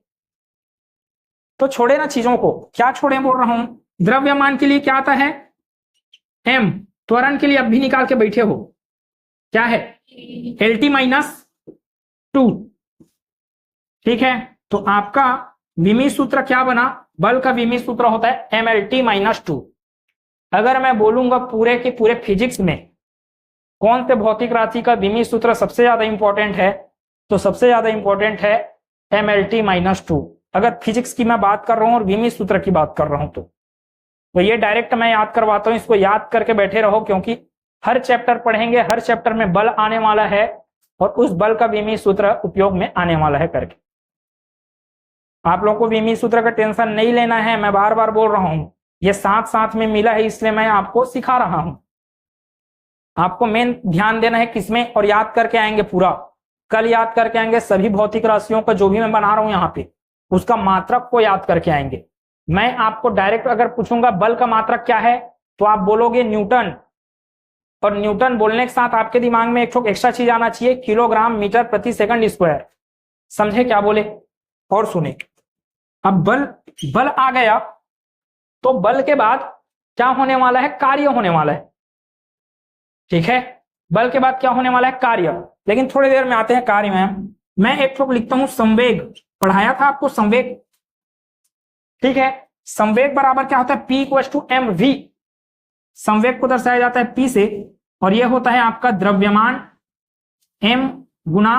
तो छोड़े ना चीजों को, क्या छोड़े बोल रहा हूं। द्रव्यमान के लिए क्या आता है? एम। त्वरण के लिए अब भी निकाल के बैठे हो, क्या है? LT-2। ठीक है, तो आपका विमी सूत्र क्या बना? बल का विमी सूत्र होता है MLT-2। अगर मैं बोलूंगा पूरे के पूरे फिजिक्स में कौन से भौतिक राशि का विमी सूत्र सबसे ज्यादा इंपॉर्टेंट है, तो सबसे ज्यादा इंपॉर्टेंट है MLT-2। अगर फिजिक्स की मैं बात कर रहा हूं और विमी सूत्र की बात कर रहा हूं तो ये डायरेक्ट मैं याद करवाता हूं, इसको याद करके बैठे रहो, क्योंकि हर चैप्टर पढ़ेंगे, हर चैप्टर में बल आने वाला है और उस बल का विमी सूत्र उपयोग में आने वाला है करके। आप लोगों को विमी सूत्र का टेंशन नहीं लेना है, मैं बार बार बोल रहा हूं, ये साथ साथ में मिला है इसलिए मैं आपको सिखा रहा हूं। आपको मेन ध्यान देना है किसमें, और याद करके आएंगे पूरा, कल याद करके आएंगे सभी भौतिक राशियों का जो भी मैं बना रहा हूं यहाँ पे, उसका मात्रक को याद करके आएंगे। मैं आपको डायरेक्ट अगर पूछूंगा बल का मात्रक क्या है तो आप बोलोगे न्यूटन, और न्यूटन बोलने के साथ आपके दिमाग में एक एक्स्ट्रा चीज आना चाहिए, किलोग्राम मीटर प्रति सेकंड स्क्वायर। समझे क्या बोले? और सुने, अब बल आ गया तो बल के बाद क्या होने वाला है? कार्य होने वाला है। ठीक है, बल के बाद क्या होने वाला है? कार्य। लेकिन थोड़ी देर में आते हैं कार्य में। मैं एक लिखता हूं संवेग, पढ़ाया था आपको संवेग। ठीक है, संवेग बराबर क्या होता है? P=mv। संवेग को दर्शाया जाता है P से, और यह होता है आपका द्रव्यमान m गुना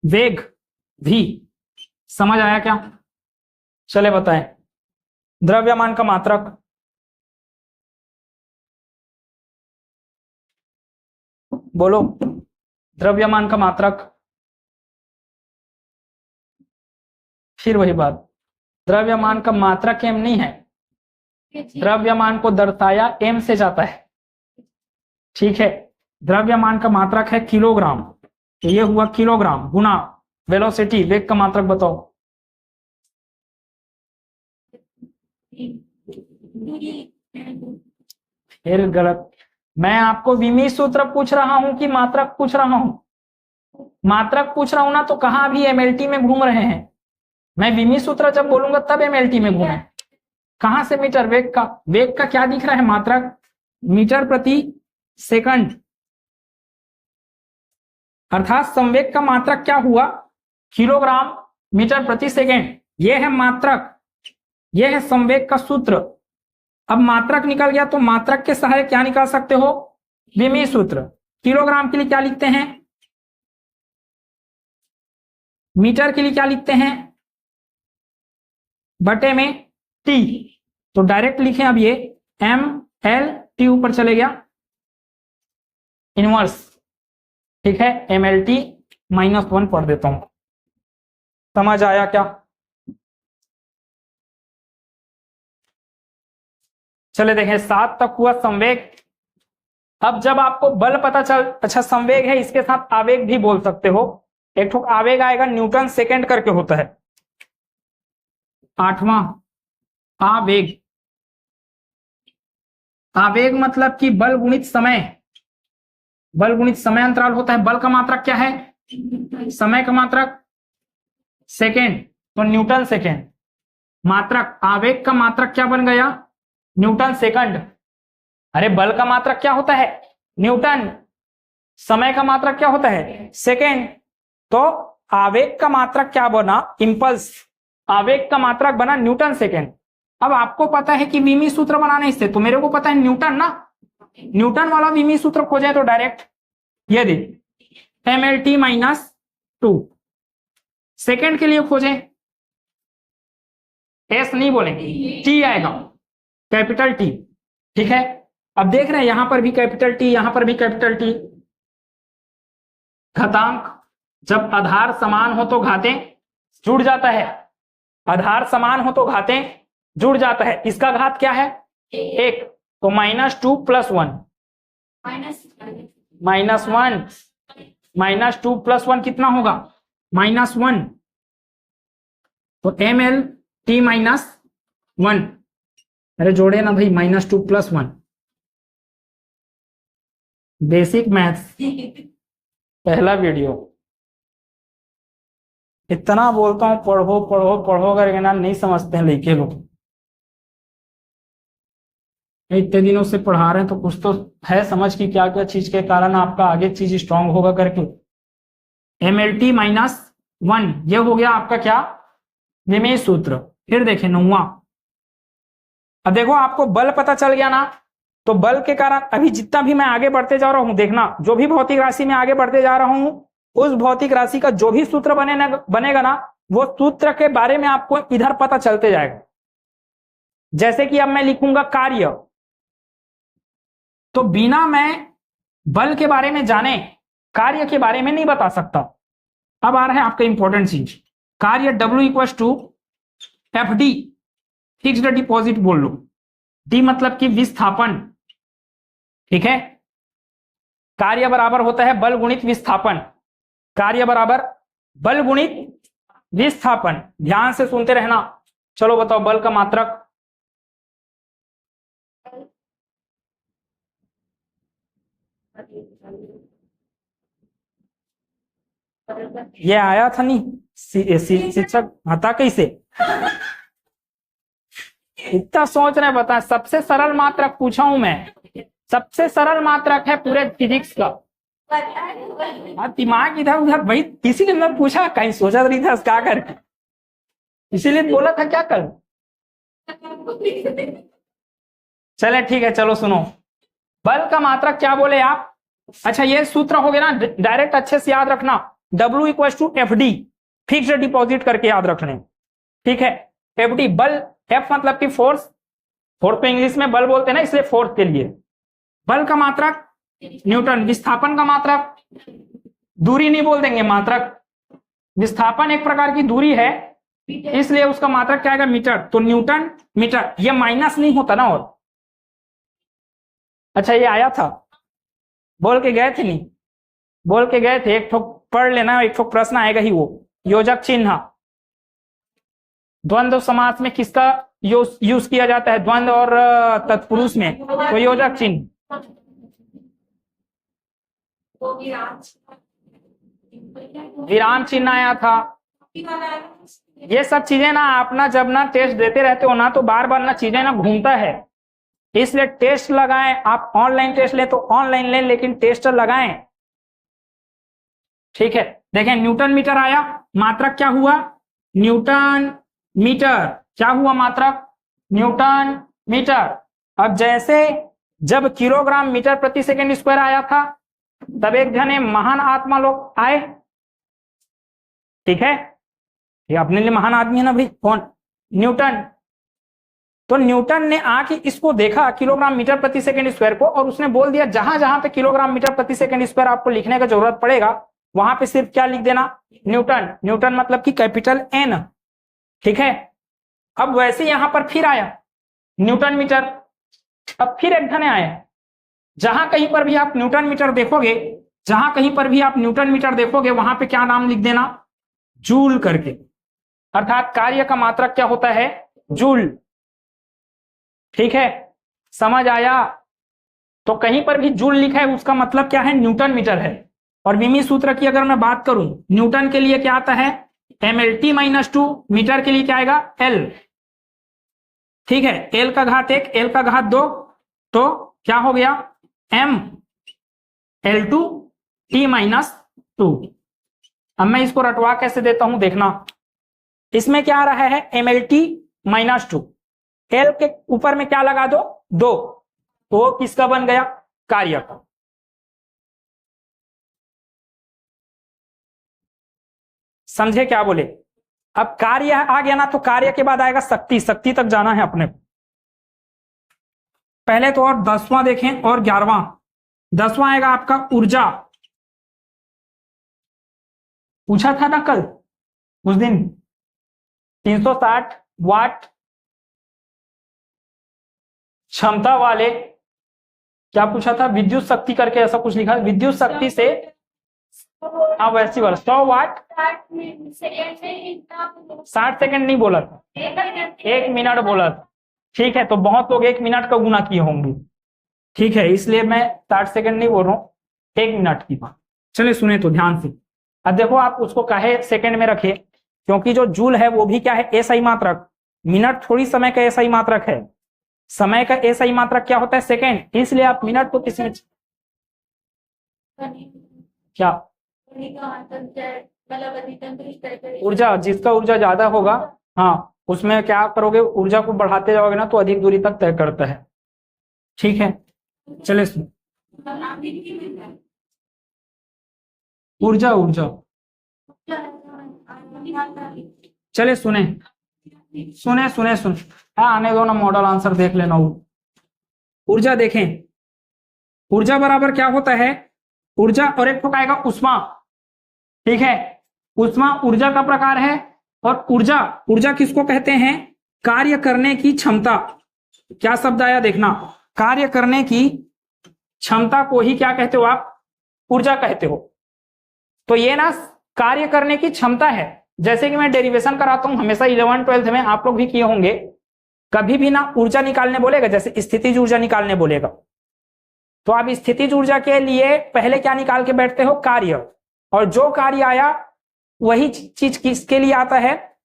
वेग v। समझ आया क्या? चले बताएं, द्रव्यमान का मात्रक बोलो, द्रव्यमान का मात्रक। फिर वही बात, द्रव्यमान का मात्रक m नहीं है, द्रव्यमान को दर्शाया m से जाता है। ठीक है, द्रव्यमान का मात्रक है किलोग्राम, तो ये हुआ किलोग्राम गुना वेलोसिटी, वेग का मात्रक बताओ। फिर गलत, मैं आपको विमी सूत्र पूछ रहा हूं कि मात्रक पूछ रहा हूं? मात्रक पूछ रहा हूं ना, तो कहां भी MLT में घूम रहे हैं। मैं विमी सूत्र जब बोलूंगा तब MLT में घूमे। कहां से मीटर? वेग का, वेग का क्या दिख रहा है मात्रक? मीटर प्रति सेकंड, अर्थात संवेग का मात्रक क्या हुआ? किलोग्राम मीटर प्रति सेकंड। यह है मात्रक, यह है संवेग का सूत्र। अब मात्रक निकल गया तो मात्रक के सहारे क्या निकाल सकते हो? विमी सूत्र। किलोग्राम के लिए क्या लिखते हैं? मीटर के लिए क्या लिखते हैं? बटे में टी। तो डायरेक्ट लिखें अब ये MLT ऊपर चले गया इनवर्स। ठीक है, MLT-1 पढ़ देता हूं। समझ आया क्या? चले देखें, 7 तक हुआ संवेग। अब जब आपको बल पता चल, अच्छा संवेग है, इसके साथ आवेग भी बोल सकते हो। एक आवेग आएगा, न्यूटन सेकंड करके होता है। 8वां आवेग। आवेग मतलब कि बल गुणित समय, बल गुणित समय अंतराल होता है। बल का मात्रक क्या है? समय का मात्रक सेकेंड, तो न्यूटन सेकेंड। मात्रक आवेग का मात्रक क्या बन गया? Newton second. अरे बल का मात्रक क्या होता है? न्यूटन। समय का मात्रक क्या होता है? सेकेंड। तो आवेग का मात्रक क्या बना? इंपल्स। आवेग का मात्रक बना न्यूटन सेकेंड। अब आपको पता है कि विमी सूत्र बनाने से, तो मेरे को पता है न्यूटन ना, न्यूटन वाला विमी सूत्र खोजे तो डायरेक्ट ये दे mlt -2। सेकेंड के लिए खोजें, एस नहीं बोलेंगे, टी आएगा, कैपिटल टी। ठीक है, अब देख रहे हैं यहां पर भी कैपिटल टी, यहां पर भी कैपिटल टी। घातांक जब आधार समान हो तो घातें जुड़ जाता है, आधार समान हो तो घातें जुड़ जाता है। इसका घात क्या है? 1, तो -2 + 1, -1 -2 + 1 कितना होगा? -1। तो mlt -1, अरे जोड़े ना भाई, -2 + 1। बेसिक मैथ्स पहला वीडियो। इतना बोलता हूं पढ़ो पढ़ो पढ़ो करके ना, नहीं समझते हैं लड़के लोग। इतने दिनों से पढ़ा रहे हैं तो कुछ तो है समझ की क्या क्या चीज के कारण आपका आगे चीज स्ट्रांग होगा करके। mlt -1 ये हो गया आपका क्या? विमेय सूत्र। फिर देखें 9वां। अब देखो आपको बल पता चल गया ना, तो बल के कारण अभी जितना भी मैं आगे बढ़ते जा रहा हूं, देखना जो भी भौतिक राशि में आगे बढ़ते जा रहा हूं, उस भौतिक राशि का जो भी सूत्र बनेगा ना, वो सूत्र के बारे में आपको इधर पता चलते जाएगा। जैसे कि अब मैं लिखूंगा कार्य, तो बिना मैं बल के बारे में जाने कार्य के बारे में नहीं बता सकता। अब आ रहा है आपका इंपॉर्टेंट चीज, कार्य W = FD, फिक्स्ड डिपॉजिट बोल लो। डी मतलब कि विस्थापन। ठीक है, कार्य बराबर होता है बल गुणित विस्थापन। कार्य बराबर बल गुणित विस्थापन। ध्यान से सुनते रहना। चलो बताओ बल का मात्रक। ये आया था नहीं शिक्षक हता कैसे? इतना सोच रहे बता, सबसे सरल मात्रक पूछा हूं मैं, सबसे सरल मात्रक है पूरे फिजिक्स का। दिमाग इधर उधर भाई, किसी ने मैं पूछा कहीं सोचा नहीं था क्या कर, इसीलिए बोला था क्या कर। चले ठीक है, चलो सुनो, बल का मात्रक क्या बोले आप? अच्छा ये सूत्र हो गया ना, डायरेक्ट अच्छे से याद रखना, W = FD, फिक्स्ड डिपॉजिट करके याद रखने। ठीक है, FD बल, F मतलब कि फोर्स, फोर्स को इंग्लिश में बल बोलते हैं ना, इसलिए फोर्स के लिए। बल का मात्रक न्यूटन, विस्थापन का मात्रक, दूरी नहीं बोल देंगे, मात्रक। विस्थापन एक प्रकार की दूरी है, इसलिए उसका मात्रक क्या आएगा? मीटर। तो न्यूटन मीटर, ये माइनस नहीं होता ना। और अच्छा ये आया था, बोल के गए थे नहीं, बोल के गए थे, एक ठोक पढ़ लेना, एक ठोक प्रश्न आएगा ही वो। योजक चिन्ह, द्वंद्व समास में किसका यूज किया जाता है? द्वंद्व और तत्पुरुष में, तो योजक चिन्ह। विराम चिन्ह आया था। ये सब चीजें ना आप ना जब ना टेस्ट देते रहते हो ना, तो बार बार ना चीजें ना घूमता है, इसलिए टेस्ट लगाएं। आप ऑनलाइन टेस्ट ले तो ऑनलाइन लें, लेकिन टेस्ट लगाएं। ठीक है, देखें न्यूटन मीटर आया, मात्रक क्या हुआ? Newton metre. क्या हुआ मात्रक? Newton metre. अब जैसे जब किलोग्राम मीटर प्रति सेकंड स्क्वायर आया था, तब एक जने महान आत्मा लोग आए। ठीक है, ये अपने लिए महान आदमी है ना भाई, कौन? न्यूटन। तो न्यूटन ने आके इसको देखा किलोग्राम मीटर प्रति सेकंड स्क्वायर को, और उसने बोल दिया जहां जहां पे किलोग्राम मीटर प्रति सेकंड स्क्वायर आपको लिखने का जरूरत पड़ेगा, वहां पे सिर्फ क्या लिख देना? न्यूटन। न्यूटन मतलब कि कैपिटल N। ठीक है, अब वैसे यहां पर फिर आया न्यूटन मीटर। अब फिर एक धने आया, जहां कहीं पर भी आप न्यूटन मीटर देखोगे, जहां कहीं पर भी आप न्यूटन मीटर देखोगे, वहां पे क्या नाम लिख देना? जूल करके। अर्थात कार्य का मात्रक क्या होता है, जूल। ठीक है, समझ आया। तो कहीं पर भी जूल लिखा है उसका मतलब क्या है, न्यूटन मीटर है। और विमी सूत्र की अगर मैं बात करूं, न्यूटन के लिए क्या आता है, mlt -2, मीटर के लिए क्या आएगा, l। ठीक है, l का घात 1, l का घात 2, तो क्या हो गया, m l2 t -2। अब मैं इसको रटवा कैसे देता हूं देखना, इसमें क्या आ रहा है, mlt -2, l के ऊपर में क्या लगा दो, 2, तो किसका बन गया, कार्य का। समझे क्या बोले। अब कार्य आ गया ना, तो कार्य के बाद आएगा शक्ति, शक्ति तक जाना है अपने को। पहले तो और 10वां देखें और 11वां। 10वां आएगा आपका ऊर्जा। पूछा था ना कल उस दिन, 360 वाट क्षमता वाले, क्या पूछा था, विद्युत शक्ति करके ऐसा कुछ लिखा, विद्युत शक्ति से, हाँ वैसी वाला 100 वाट, 60 सेकंड नहीं बोला था, 1 मिनट बोला था। ठीक है, तो बहुत लोग 1 मिनट का गुना किए होंगे। ठीक है, इसलिए मैं 60 सेकंड नहीं बोल रहा हूं, 1 मिनट की बात। चलिए सुने तो ध्यान से। अब देखो आप उसको काहे सेकंड में रखे, क्योंकि जो जूल है वो भी क्या है, एसआई मात्रक। मिनट थोड़ी समय का एसआई मात्रक है, समय का एसआई मात्रक क्या होता है, सेकंड। इसलिए आप मिनट को किसमें, क्या ऊर्जा, जिसका ऊर्जा ज्यादा होगा, हाँ उसमें क्या करोगे, ऊर्जा को बढ़ाते जाओगे ना तो अधिक दूरी तक तय करता है। ठीक है, चले ऊर्जा, ऊर्जा, चले सुने सुने सुने सुन, हाँ आने दो ना, मॉडल आंसर देख लेना। ऊर्जा देखें, ऊर्जा बराबर क्या होता है, ऊर्जा और एक आएगा उष्मा। ठीक है, उष्मा ऊर्जा का प्रकार है, और ऊर्जा, ऊर्जा किसको कहते हैं, कार्य करने की क्षमता। क्या शब्द आया देखना, कार्य करने की क्षमता को ही क्या कहते हो आप, ऊर्जा कहते हो। तो ये ना कार्य करने की क्षमता है। जैसे कि मैं डेरिवेशन कराता हूं हमेशा 11 12th में, आप लोग भी किए होंगे, कभी भी ना ऊर्जा निकालने बोलेगा, जैसे स्थितिज ऊर्जा निकालने बोलेगा, तो आप स्थितिज ऊर्जा के लिए पहले क्या निकाल के बैठते हो, कार्य। और जो कार्य आया वही चीज किसके लिए आता है,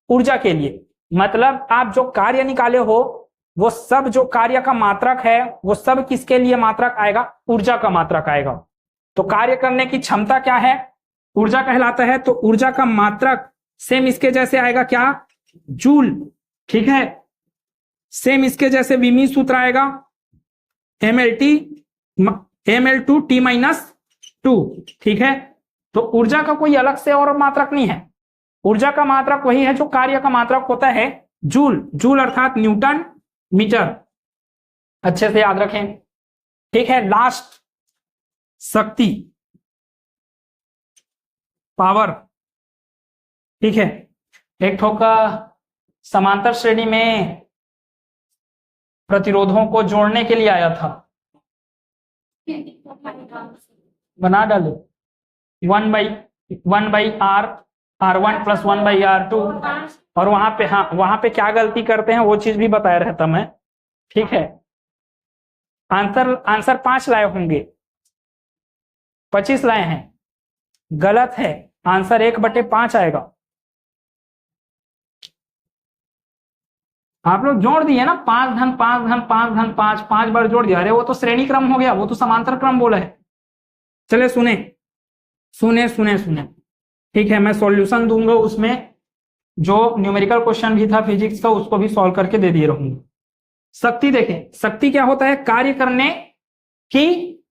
ऊर्जा के लिए। मतलब आप जो कार्य निकाले हो वो सब, जो कार्य का मात्रक है वो सब किसके लिए मात्रक आएगा, ऊर्जा का मात्रक आएगा। तो कार्य करने की क्षमता क्या है, ऊर्जा कहलाता है। तो ऊर्जा का मात्रक सेम इसके जैसे आएगा, क्या, जूल। ठीक है, सेम इसके जैसे विमी सूत्र आएगा, ml2 t -2। ठीक है, तो ऊर्जा का कोई अलग से और मात्रक नहीं है, ऊर्जा का मात्रक वही है जो कार्य का मात्रक होता है, जूल। जूल अर्थात न्यूटन मीटर, अच्छे से याद रखें। ठीक है, लास्ट शक्ति, पावर। ठीक है, एक ठोका समांतर श्रेणी में प्रतिरोधों को जोड़ने के लिए आया था, बना डाले 1/r, r1 + 1/r2। और वहां पे, हाँ वहां पे क्या गलती करते हैं वो चीज भी बताया रहता मैं। ठीक है, आंसर 5 लाए होंगे, 25 लाए हैं, गलत है, आंसर 1/5 आएगा। आप लोग जोड़ दिए ना, 5 धन 5 धन 5 धन 5, 5 बार जोड़ दिया। अरे वो तो श्रेणी क्रम हो गया, वो तो समांतर क्रम बोला है। चले सुने सुने सुने सुने। ठीक है, मैं सॉल्यूशन दूंगा, उसमें जो न्यूमेरिकल क्वेश्चन भी था फिजिक्स का उसको भी सॉल्व करके दे दिए रहूंगा। शक्ति देखें, शक्ति क्या होता है, कार्य करने की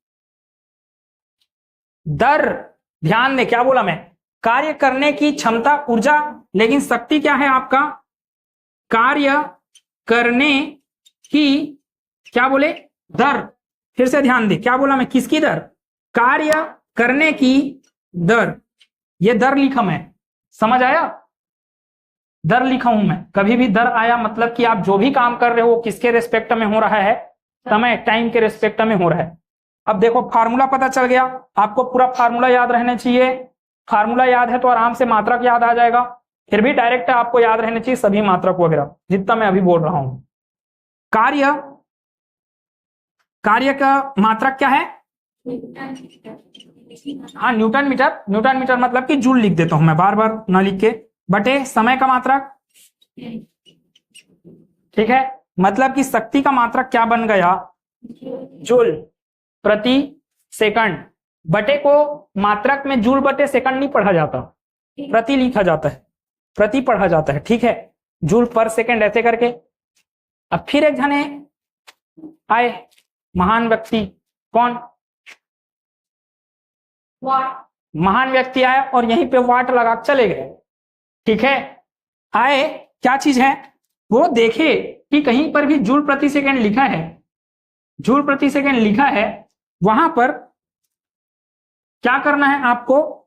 दर। ध्यान दें क्या बोला मैं, कार्य करने की क्षमता ऊर्जा, लेकिन शक्ति क्या है आपका, कार्य करने की, क्या बोले, दर। फिर से ध्यान दें क्या बोला मैं, किसकी दर, कार्य करने की दर। ये दर लिखा मैं, समझ आया, दर लिखा हूं मैं। कभी भी दर आया मतलब कि आप जो भी काम कर रहे हो किसके रेस्पेक्ट में हो रहा है, समय, टाइम के रेस्पेक्ट में हो रहा है। अब देखो फार्मूला पता चल गया, आपको पूरा फार्मूला याद रहना चाहिए। फार्मूला याद है तो आराम से मात्रक याद आ जाएगा। फिर भी डायरेक्ट आपको याद रहना चाहिए सभी मात्रक वगैरह जितना मैं अभी बोल रहा हूं। कार्य का मात्रक क्या है? हाँ, न्यूटन मीटर। न्यूटन मीटर मतलब कि जूल लिख देता हूं मैं बार बार ना लिख के, बटे समय का मात्रक। ठीक है, मतलब कि शक्ति का मात्रक क्या बन गया? जूल प्रति सेकंड। बटे को मात्रक में जूल बटे सेकंड नहीं पढ़ा जाता, प्रति लिखा जाता है, प्रति पढ़ा जाता है। ठीक है, जूल पर सेकंड ऐसे करके। अब फिर एक जने आए महान व्यक्ति, कौन? महान व्यक्ति आए और यहीं पे वाट लगा चले गए। ठीक है, आए क्या चीज है? वो देखे कि कहीं पर भी जूल प्रति सेकंड लिखा है, जूल प्रति सेकंड लिखा है, वहां पर क्या करना है आपको?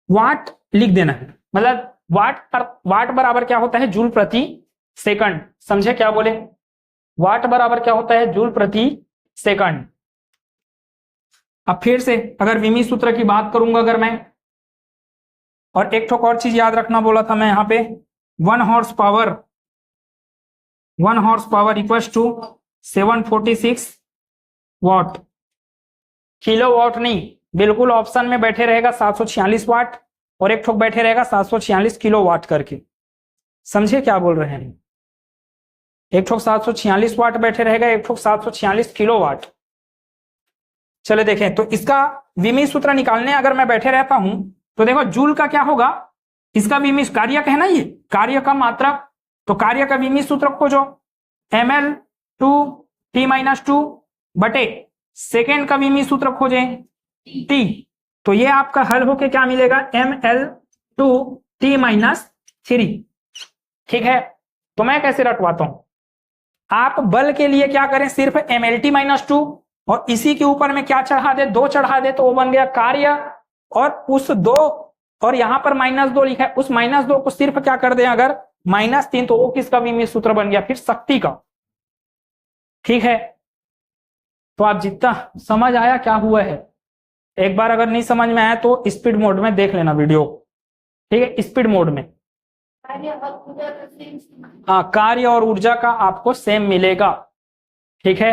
वाट लिख देना है। मतलब वाट बराबर क्या होता है? जूल प्रति सेकंड। समझे क्या बोले? वाट बराबर क्या होता है? जूल प्रति सेकंड। अब फिर से अगर विमी सूत्र की बात करूंगा अगर मैं, और एक ठोक और चीज याद रखना बोला था मैं यहां पे, 1 horsepower equals to 746 watt. Kilowatt नहीं, बिल्कुल ऑप्शन में बैठे रहेगा 746 वाट और एक ठोक बैठे रहेगा 746 किलो वाट करके। समझे क्या बोल रहे हैं? एक ठोक 746 वाट बैठे रहेगा, एक ठोक 746 किलो वाट। चले देखें तो इसका विमी सूत्र निकालने अगर मैं बैठे रहता हूं तो देखो जूल का क्या होगा? इसका विमी कार्य का है ना, ये कार्य का मात्रक, तो कार्य का विमी सूत्र खोजो, ml/2t-2 बटे सेकेंड का विमी सूत्र खोजें t, तो ये आपका हल होके क्या मिलेगा? ml/2t-3। ठीक है, तो मैं कैसे रटवाता हूं? आप बल के लिए क्या करें? सिर्फ mlt-2 और इसी के ऊपर में क्या चढ़ा दे? 2 चढ़ा दे, तो वो बन गया कार्य। और उस 2 और यहां पर -2 लिखा है, उस -2 को सिर्फ क्या कर दें अगर? -3, तो वो किसका विमी सूत्र बन गया? फिर शक्ति का। ठीक है, तो आप जितना समझ आया क्या हुआ है, एक बार अगर नहीं समझ में आया तो स्पीड मोड में देख लेना वीडियो। ठीक है, स्पीड मोड में। हाँ, कार्य और ऊर्जा का आपको सेम मिलेगा। ठीक है।